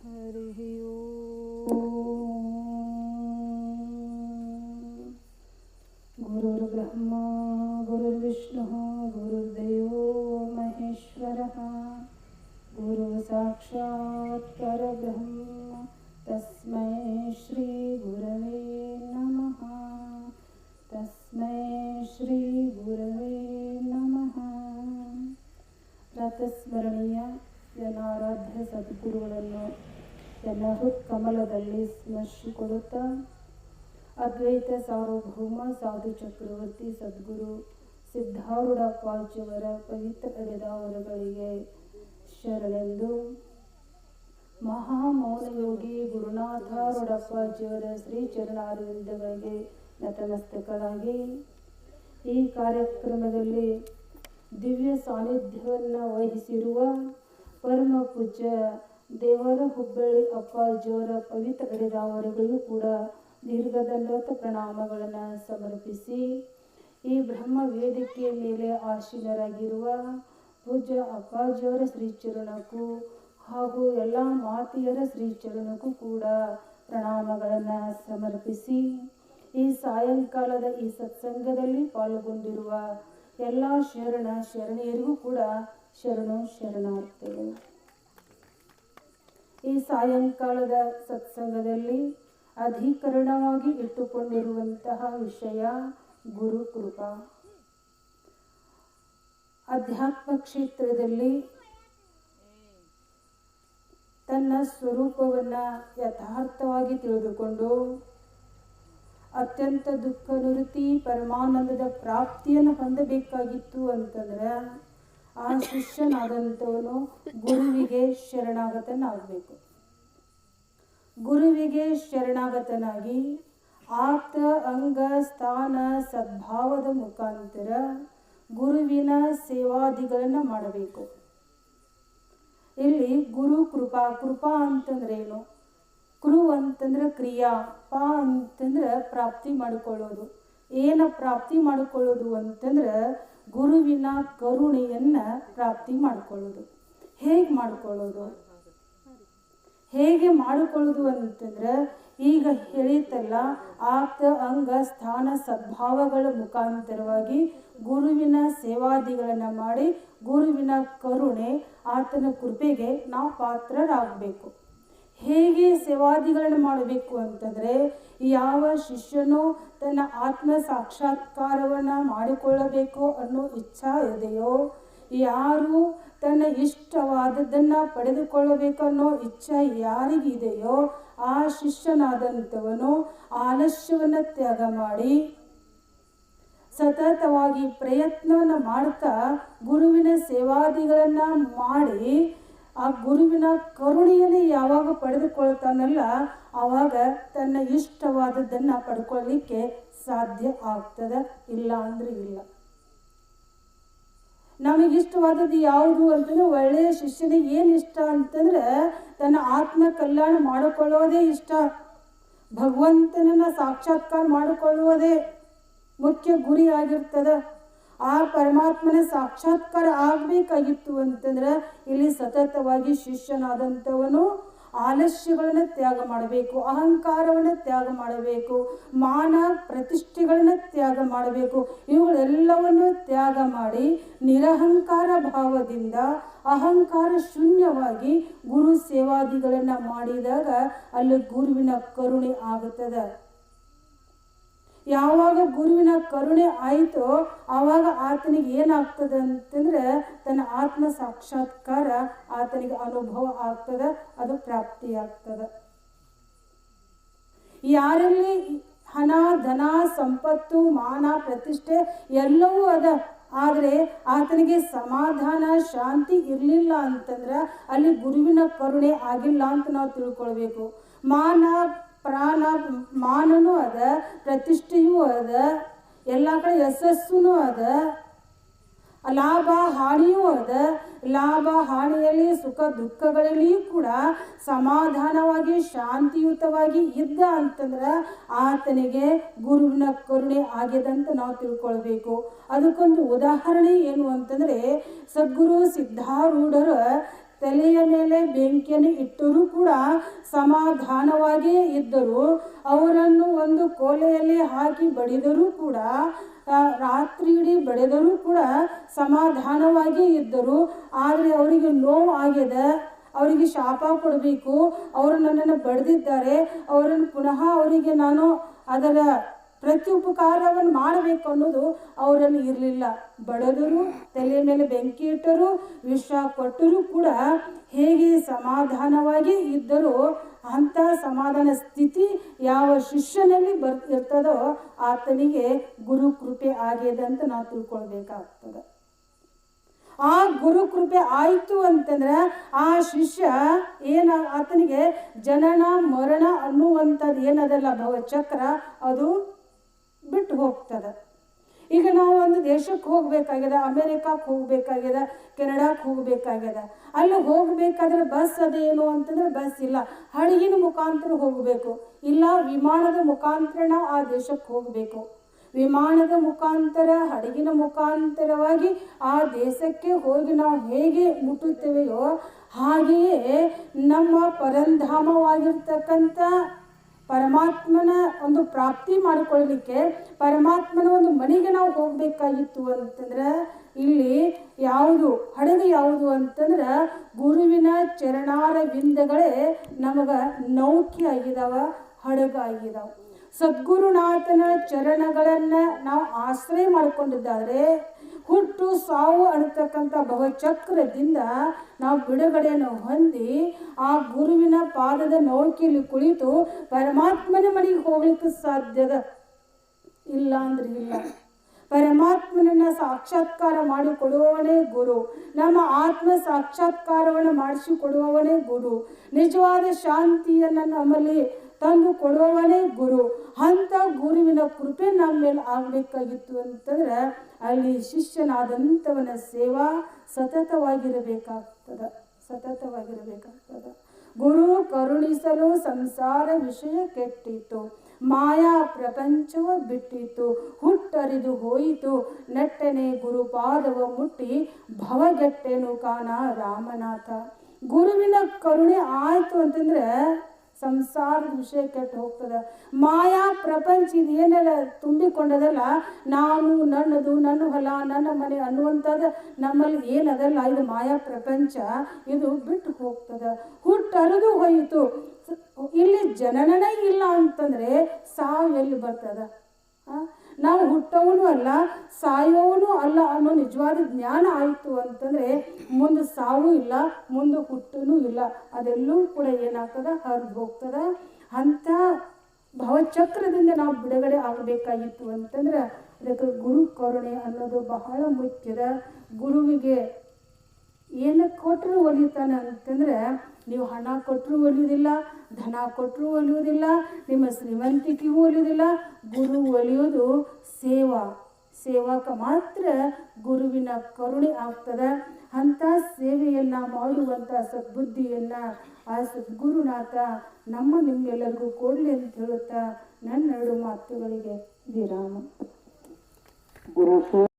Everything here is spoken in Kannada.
हरिः ओम्। गुरुर्ब्रह्मा गुरुर्विष्णुः गुरुर्देवो महेश्वरः गुरुसाक्षात् परब्रह्म तस्मै श्री गुरवे नमः। तस्मै श्री गुरवे नमः। ಪ್ರಾತಸ್ಮರಣೀಯ ಯನಾರಾಧ್ಯ ಸದ್ಗುರುಗಳನ್ನು ಎಲ್ಲ ಹೃತ್ಕಮಲದಲ್ಲಿ ಸ್ಮರಿಸಿಕೊಳ್ಳುತ್ತಾ ಅದ್ವೈತ ಸಾರ್ವಭೌಮ ಸಾಧು ಚಕ್ರವರ್ತಿ ಸದ್ಗುರು ಸಿದ್ಧಾರೂಢ ಪಾಲ್ಜಿಯವರ ಪವಿತ್ರ ಎಡೆದಾವರಗಳಿಗೆ ಶರಣೆಂದು ಮಹಾಮೌನಯೋಗಿ ಗುರುನಾಥಾರೂಢಪ್ಪಾಜಿಯವರ ಶ್ರೀ ಚರಣಾರವಿಂದಗಳಿಗೆ ನತಮಸ್ತಕರಾಗಿ ಈ ಕಾರ್ಯಕ್ರಮದಲ್ಲಿ ದಿವ್ಯ ಸಾನ್ನಿಧ್ಯವನ್ನು ವಹಿಸಿರುವ ಪರಮ ಪೂಜ್ಯ ದೇವರ ಹುಬ್ಬಳ್ಳಿ ಅಪ್ಪಾಜಿಯವರ ಪವಿತ್ರ ಎಡೆದಾವರಗಳಿಗೂ ಕೂಡ ದೀರ್ಘದಂಡೋತ ಪ್ರಣಾಮಗಳನ್ನು ಸಮರ್ಪಿಸಿ ಈ ಬ್ರಹ್ಮ ವೇದಿಕೆಯ ಮೇಲೆ ಆಸೀನರಾಗಿರುವ ಪೂಜ್ಯ ಅಪ್ಪಾಜಿಯವರ ಶ್ರೀಚರಣಕ್ಕೂ ಹಾಗೂ ಎಲ್ಲ ಮಾತೆಯರ ಶ್ರೀಚರಣಕ್ಕೂ ಕೂಡ ಪ್ರಣಾಮಗಳನ್ನು ಸಮರ್ಪಿಸಿ ಈ ಸಾಯಂಕಾಲದ ಈ ಸತ್ಸಂಗದಲ್ಲಿ ಪಾಲ್ಗೊಂಡಿರುವ ಎಲ್ಲ ಶರಣೆಯರಿಗೂ ಕೂಡ ಶರಣು ಶರಣಾರ್ಥಿಗಳು. ಈ ಸಾಯಂಕಾಲದ ಸತ್ಸಂಗದಲ್ಲಿ ಅಧಿಕರಣವಾಗಿ ಇಟ್ಟುಕೊಂಡಿರುವಂತಹ ವಿಷಯ ಗುರು ಕೃಪಾ. ಅಧ್ಯಾತ್ಮ ಕ್ಷೇತ್ರದಲ್ಲಿ ತನ್ನ ಸ್ವರೂಪವನ್ನು ಯಥಾರ್ಥವಾಗಿ ತಿಳಿದುಕೊಂಡು ಅತ್ಯಂತ ದುಃಖ ನಿವೃತ್ತಿ ಪರಮಾನಂದದ ಪ್ರಾಪ್ತಿಯನ್ನು ಹೊಂದಬೇಕಾಗಿತ್ತು ಅಂತಂದ್ರೆ ಆ ಶಿಷ್ಯನಾದಂಥವನು ಗುರುವಿಗೆ ಶರಣಾಗತನಾಗಬೇಕು. ಗುರುವಿಗೆ ಶರಣಾಗತನಾಗಿ ಆಪ್ತ ಅಂಗ ಸ್ಥಾನ ಸದ್ಭಾವದ ಮುಖಾಂತರ ಗುರುವಿನ ಸೇವಾದಿಗಳನ್ನು ಮಾಡಬೇಕು. ಇಲ್ಲಿ ಗುರು ಕೃಪಾ. ಕೃಪಾ ಅಂತಂದ್ರೇನು? ಕೃ ಅಂತಂದ್ರೆ ಕ್ರಿಯಾ, ಪ ಅಂತಂದ್ರೆ ಪ್ರಾಪ್ತಿ ಮಾಡಿಕೊಳ್ಳೋದು. ಏನು ಪ್ರಾಪ್ತಿ ಮಾಡಿಕೊಳ್ಳೋದು ಅಂತಂದ್ರೆ ಗುರುವಿನ ಕರುಣೆಯನ್ನ ಪ್ರಾಪ್ತಿ ಮಾಡಿಕೊಳ್ಳೋದು. ಹೇಗೆ ಮಾಡಿಕೊಳ್ಳೋದು ಅಂತಂದ್ರೆ ಈಗ ಹೇಳಿತಲ್ಲ, ಆಪ್ತ ಅಂಗ ಸ್ಥಾನ ಸದ್ಭಾವಗಳ ಮುಖಾಂತರವಾಗಿ ಗುರುವಿನ ಸೇವಾದಿಗಳನ್ನು ಮಾಡಿ ಗುರುವಿನ ಕರುಣೆ ಆತನ ಕೃಪೆಗೆ ನಾವು ಪಾತ್ರರಾಗಬೇಕು. ಹೇಗೆ ಸೇವಾದಿಗಳನ್ನು ಮಾಡಬೇಕು ಅಂತಂದರೆ, ಯಾವ ಶಿಷ್ಯನು ತನ್ನ ಆತ್ಮ ಸಾಕ್ಷಾತ್ಕಾರವನ್ನು ಮಾಡಿಕೊಳ್ಳಬೇಕು ಅನ್ನೋ ಇಚ್ಛಾ ಇದೆಯೋ, ಯಾರು ತನ್ನ ಇಷ್ಟವಾದದ್ದನ್ನು ಪಡೆದುಕೊಳ್ಳಬೇಕನ್ನೋ ಇಚ್ಛೆ ಯಾರಿಗಿದೆಯೋ ಆ ಶಿಷ್ಯನಾದಂಥವನು ಆಲಸ್ಯವನ್ನು ತ್ಯಾಗ ಮಾಡಿ ಸತತವಾಗಿ ಪ್ರಯತ್ನವನ್ನು ಮಾಡ್ತಾ ಗುರುವಿನ ಸೇವಾದಿಗಳನ್ನು ಮಾಡಿ ಆ ಗುರುವಿನ ಕರುಣೆಯನ್ನು ಯಾವಾಗ ಪಡೆದುಕೊಳ್ತಾನಲ್ಲ ಆವಾಗ ತನ್ನ ಇಷ್ಟವಾದದ್ದನ್ನು ಪಡ್ಕೊಳ್ಳಿಕ್ಕೆ ಸಾಧ್ಯ ಆಗ್ತದೆ. ಇಲ್ಲ ಅಂದ್ರೆ ಇಲ್ಲ. ನಮಗಿಷ್ಟವಾದದ್ದು ಯಾವುದು ಅಂತಂದ್ರೆ, ಒಳ್ಳೆಯ ಶಿಷ್ಯನಿಗೆ ಏನು ಇಷ್ಟ ಅಂತಂದ್ರೆ ತನ್ನ ಆತ್ಮ ಕಲ್ಯಾಣ ಮಾಡಿಕೊಳ್ಳೋದೇ ಇಷ್ಟ. ಭಗವಂತನನ್ನ ಸಾಕ್ಷಾತ್ಕಾರ ಮಾಡಿಕೊಳ್ಳುವುದೇ ಮುಖ್ಯ ಗುರಿ ಆಗಿರ್ತದೆ. ಆ ಪರಮಾತ್ಮನ ಸಾಕ್ಷಾತ್ಕಾರ ಆಗಬೇಕಾಗಿತ್ತು ಅಂತಂದ್ರೆ ಇಲ್ಲಿ ಸತತವಾಗಿ ಶಿಷ್ಯನಾದಂಥವನು ಆಲಸ್ಯಗಳನ್ನು ತ್ಯಾಗ ಮಾಡಬೇಕು, ಅಹಂಕಾರವನ್ನು ತ್ಯಾಗ ಮಾಡಬೇಕು, ಮಾನ ಪ್ರತಿಷ್ಠೆಗಳನ್ನು ತ್ಯಾಗ ಮಾಡಬೇಕು. ಇವುಗಳೆಲ್ಲವನ್ನು ತ್ಯಾಗ ಮಾಡಿ ನಿರಹಂಕಾರ ಭಾವದಿಂದ ಅಹಂಕಾರ ಶೂನ್ಯವಾಗಿ ಗುರು ಸೇವಾದಿಗಳನ್ನು ಮಾಡಿದಾಗ ಅಲ್ಲಿ ಗುರುವಿನ ಕರುಣೆ ಆಗುತ್ತದೆ. ಯಾವಾಗ ಗುರುವಿನ ಕರುಣೆ ಆಯಿತೋ ಆವಾಗ ಆತನಿಗೆ ಏನಾಗ್ತದೆ ಅಂತಂದ್ರೆ ತನ್ನ ಆತ್ಮ ಸಾಕ್ಷಾತ್ಕಾರ ಆತನಿಗೆ ಅನುಭವ ಆಗ್ತದೆ, ಅದು ಪ್ರಾಪ್ತಿ ಆಗ್ತದೆ. ಯಾರಲ್ಲಿ ಹಣ ಧನ ಸಂಪತ್ತು ಮಾನ ಪ್ರತಿಷ್ಠೆ ಎಲ್ಲವೂ ಅದ, ಆದರೆ ಆತನಿಗೆ ಸಮಾಧಾನ ಶಾಂತಿ ಇರಲಿಲ್ಲ ಅಂತಂದ್ರೆ ಅಲ್ಲಿ ಗುರುವಿನ ಕರುಣೆ ಆಗಿಲ್ಲ ಅಂತ ನಾವು ತಿಳ್ಕೊಳ್ಬೇಕು. ಮಾನನೂ ಅದ, ಪ್ರತಿಷ್ಠೆಯೂ ಅದ, ಎಲ್ಲ ಕಡೆ ಯಶಸ್ಸೂ ಅದ, ಲಾಭ ಹಾನಿಯೂ ಅದ. ಲಾಭ ಹಾನಿಯಲ್ಲಿ ಸುಖ ದುಃಖಗಳಲ್ಲಿಯೂ ಕೂಡ ಸಮಾಧಾನವಾಗಿ ಶಾಂತಿಯುತವಾಗಿ ಇದ್ದ ಅಂತಂದ್ರೆ ಆತನಿಗೆ ಗುರುವಿನ ಕರುಣೆ ಆಗ್ಯದಂತ ನಾವು ತಿಳ್ಕೊಳ್ಬೇಕು. ಅದಕ್ಕೊಂದು ಉದಾಹರಣೆ ಏನು ಅಂತಂದ್ರೆ, ಸದ್ಗುರು ಸಿದ್ಧಾರೂಢರು ತಲೆಯ ಮೇಲೆ ಬೆಂಕಿಯನ್ನು ಇಟ್ಟರೂ ಕೂಡ ಸಮಾಧಾನವಾಗಿಯೇ ಇದ್ದರು. ಅವರನ್ನು ಒಂದು ಕೋಲೆಯಲ್ಲಿ ಹಾಕಿ ಬಡಿದರೂ ಕೂಡ ರಾತ್ರಿ ಇಡೀ ಬಡಿದರೂ ಕೂಡ ಸಮಾಧಾನವಾಗಿ ಇದ್ದರು. ಆದರೆ ಅವರಿಗೆ ನೋವು ಆಗಿದೆ, ಅವರಿಗೆ ಶಾಪ ಕೊಡಬೇಕು, ಅವರು ನನ್ನನ್ನು ಬಡಿದಿದ್ದಾರೆ, ಅವರನ್ನು ಪುನಃ ಅವರಿಗೆ ನಾನು ಅದರ ಪ್ರತ್ಯುಪಕಾರವನ್ನು ಮಾಡಬೇಕು ಅನ್ನೋದು ಅವರಲ್ಲಿ ಇರಲಿಲ್ಲ. ಬಡದರು, ತಲೆಯ ಮೇಲೆ ಬೆಂಕಿ ಇಟ್ಟರು, ವಿಷ ಕೊಟ್ಟರೂ ಕೂಡ ಹೇಗೆ ಸಮಾಧಾನವಾಗಿ ಇದ್ದರೋ ಅಂಥ ಸಮಾಧಾನ ಸ್ಥಿತಿ ಯಾವ ಶಿಷ್ಯನಲ್ಲಿ ಇರ್ತದೋ ಆತನಿಗೆ ಗುರು ಕೃಪೆ ಆಗಿದೆ ಅಂತ ನಾವು ತಿಳ್ಕೊಳ್ಬೇಕಾಗ್ತದೆ. ಆ ಗುರು ಕೃಪೆ ಆಯಿತು ಅಂತಂದ್ರೆ ಆ ಶಿಷ್ಯ ಆತನಿಗೆ ಜನನ ಮರಣ ಅನ್ನುವಂಥದ್ದು ಏನದಲ್ಲ ಭವಚಕ್ರ ಅದು ಬಿಟ್ಟು ಹೋಗ್ತದೆ. ಈಗ ನಾವು ಒಂದು ದೇಶಕ್ಕೆ ಹೋಗ್ಬೇಕಾಗಿದೆ, ಅಮೇರಿಕಕ್ಕೆ ಹೋಗ್ಬೇಕಾಗಿದೆ, ಕೆನಡಾಕ್ಕೆ ಹೋಗ್ಬೇಕಾಗಿದೆ. ಅಲ್ಲಿ ಹೋಗ್ಬೇಕಾದ್ರೆ ಬಸ್ ಅದೇನು ಅಂತಂದ್ರೆ ಬಸ್ ಇಲ್ಲ, ಹಡಗಿನ ಮುಖಾಂತರ ಹೋಗಬೇಕು, ಇಲ್ಲ ವಿಮಾನದ ಮುಖಾಂತರ ನಾವು ಆ ದೇಶಕ್ಕೆ ಹೋಗಬೇಕು. ವಿಮಾನದ ಮುಖಾಂತರ ಹಡಗಿನ ಮುಖಾಂತರವಾಗಿ ಆ ದೇಶಕ್ಕೆ ಹೋಗಿ ನಾವು ಹೇಗೆ ಮುಟ್ಟುತ್ತೇವೆಯೋ ಹಾಗೆಯೇ ನಮ್ಮ ಪರಂಧಾಮವಾಗಿರ್ತಕ್ಕಂಥ ಪರಮಾತ್ಮನ ಒಂದು ಪ್ರಾಪ್ತಿ ಮಾಡಿಕೊಳ್ಳಲಿಕ್ಕೆ ಪರಮಾತ್ಮನ ಒಂದು ಮನೆಗೆ ನಾವು ಹೋಗಬೇಕಾಗಿತ್ತು ಅಂತಂದ್ರೆ ಇಲ್ಲಿ ಯಾವುದು ಹಡಗು ಯಾವುದು ಅಂತಂದ್ರೆ ಗುರುವಿನ ಚರಣಾರ ವಿಂದಗಳೇ ನಮಗೆ ನೌಕೆ ಆಗಿದಾವ, ಹಡಗು ಆಗಿದಾವ. ಸದ್ಗುರುನಾಥನ ಚರಣಗಳನ್ನು ನಾವು ಆಶ್ರಯ ಮಾಡಿಕೊಂಡಿದ್ದಾದ್ರೆ ಹುಟ್ಟು ಸಾವು ಅನ್ನತಕ್ಕಂಥ ಭವಚಕ್ರದಿಂದ ನಾವು ಬಿಡುಗಡೆಯನ್ನು ಹೊಂದಿ ಆ ಗುರುವಿನ ಪಾದದ ನೌಕೆಯಲ್ಲಿ ಕುಳಿತು ಪರಮಾತ್ಮನ ಮನೆಗೆ ಹೋಗ್ಲಿಕ್ಕೆ ಸಾಧ್ಯದ ಇಲ್ಲ ಅಂದ್ರೆ ಇಲ್ಲ. ಪರಮಾತ್ಮನನ್ನ ಸಾಕ್ಷಾತ್ಕಾರ ಮಾಡಿಕೊಡುವವನೇ ಗುರು, ನಮ್ಮ ಆತ್ಮ ಸಾಕ್ಷಾತ್ಕಾರವನ್ನು ಮಾಡಿಸಿಕೊಡುವವನೇ ಗುರು, ನಿಜವಾದ ಶಾಂತಿಯನ್ನು ನಮ್ಮಲ್ಲಿ ತಂದು ಕೊಡುವವನೇ ಗುರು. ಅಂಥ ಗುರುವಿನ ಕೃಪೆ ನಮ್ಮ ಮೇಲೆ ಆಗಬೇಕಾಗಿತ್ತು ಅಂತಂದ್ರೆ ಅಲ್ಲಿ ಶಿಷ್ಯನಾದಂಥವನ ಸೇವಾ ಸತತವಾಗಿರಬೇಕಾಗ್ತದ. ಗುರು ಕರುಣಿಸಲು ಸಂಸಾರ ವಿಷಯ ಕೆಟ್ಟಿತು, ಮಾಯಾ ಪ್ರಪಂಚವ ಬಿಟ್ಟಿತು, ಹುಟ್ಟರಿದು ಹೋಯಿತು, ನೆಟ್ಟನೆ ಗುರುಪಾದವ ಮುಟ್ಟಿ ಭವಗೆಟ್ಟೆನು ಕಾಣ ರಾಮನಾಥ. ಗುರುವಿನ ಕರುಣೆ ಆಯಿತು ಅಂತಂದ್ರೆ ಸಂಸಾರದ ವಿಷಯ ಕೆಟ್ಟು ಹೋಗ್ತದೆ. ಮಾಯಾ ಪ್ರಪಂಚ ಇದೇನೆಲ್ಲ ತುಂಬಿಕೊಂಡದಲ್ಲ, ನಾನು ನನ್ನದು, ನನ್ನ ಹೊಲ, ನನ್ನ ಮನೆ ಅನ್ನುವಂಥದ್ದು ನಮ್ಮಲ್ಲಿ ಏನದಲ್ಲ, ಇದು ಮಾಯಾ ಪ್ರಪಂಚ, ಇದು ಬಿಟ್ಟು ಹೋಗ್ತದೆ. ಹುಟ್ಟರಿದು ಹೋಯಿತು. ಇಲ್ಲಿ ಜನನನೇ ಇಲ್ಲ ಅಂತಂದ್ರೆ ಸಾವು ಎಲ್ಲಿ ಬರ್ತದ? ನಾವು ಹುಟ್ಟವನು ಅಲ್ಲ, ಸಾಯೋವನು ಅಲ್ಲ ಅನ್ನೋ ನಿಜವಾದ ಜ್ಞಾನ ಆಯಿತು ಅಂತಂದ್ರೆ ಮುಂದೆ ಸಾವು ಇಲ್ಲ, ಮುಂದೆ ಹುಟ್ಟೂ ಇಲ್ಲ, ಅದೆಲ್ಲೂ ಕೂಡ ಏನಾಗ್ತದ ಹರಿದು ಹೋಗ್ತದ. ಅಂಥ ಭವಚಕ್ರದಿಂದ ನಾವು ಬಿಡುಗಡೆ ಆಗಬೇಕಾಗಿತ್ತು ಅಂತಂದ್ರೆ ಅದಕ್ಕೆ ಗುರು ಕರುಣೆ ಅನ್ನೋದು ಬಹಳ ಮುಖ್ಯದ. ಗುರುವಿಗೆ ಏನು ಕೊಟ್ಟರು ಒಲಿತಾನೆ ಅಂತಂದ್ರೆ ನೀವು ಹಣ ಕೊಟ್ಟರು ಒಲಿಯೋದಿಲ್ಲ, ಧನ ಕೊಟ್ಟರು ಒಲಿಯೋದಿಲ್ಲ, ನಿಮ್ಮ ಶ್ರೀಮಂತಿಕೆಗೂ ಒಲಿಯೋದಿಲ್ಲ. ಗುರು ಒಲಿಯೋದು ಸೇವಾಕ ಮಾತ್ರ ಗುರುವಿನ ಕರುಣೆ ಆಗ್ತದೆ. ಅಂಥ ಸೇವೆಯನ್ನು ಮಾಡುವಂಥ ಸದ್ಬುದ್ಧಿಯನ್ನು ಆ ಸದ್ಗುರುನಾಥ ನಿಮ್ಮೆಲ್ಲರಿಗೂ ಕೊಡಲಿ ಅಂತ ಹೇಳುತ್ತಾ ನನ್ನ ಎರಡು ಮಾತುಗಳಿಗೆ ವಿರಾಮ.